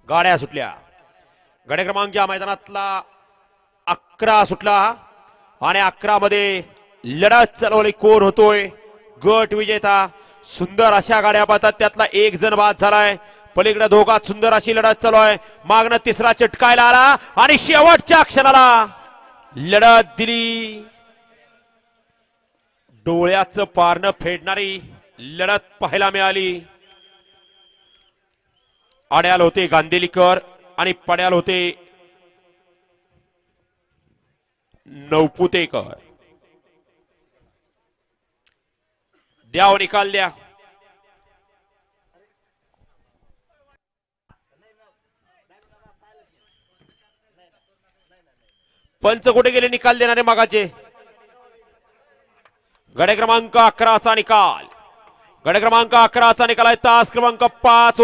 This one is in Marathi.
गाड्या सुटल्या. गडे क्रमांक या मैदानातला 11 सुटला आणि 11 मध्ये लढत चालवली. कोण होतोय गट विजेता. सुंदर अशा गाड्या पाहतात. त्यातला एक जण बाद झालाय. पलीकडे दोघात सुंदर अशी लढत चालू आहे. मागणं तिसरा चिटकायला आला आणि शेवटच्या क्षणाला लढत दिली. डोळ्याचं पारणं फेडणारी लढत पाहायला मिळाली. आड्याल होते गांधेलीकर आणि पड्याल होते नवपुतेकर. द्याव निकाल द्या. पंच कुठे गेले निकाल देणारे मागाचे. गडे क्रमांक 11चा निकाल. गडे क्रमांक 11चा निकाल आहे. तास क्रमांक 5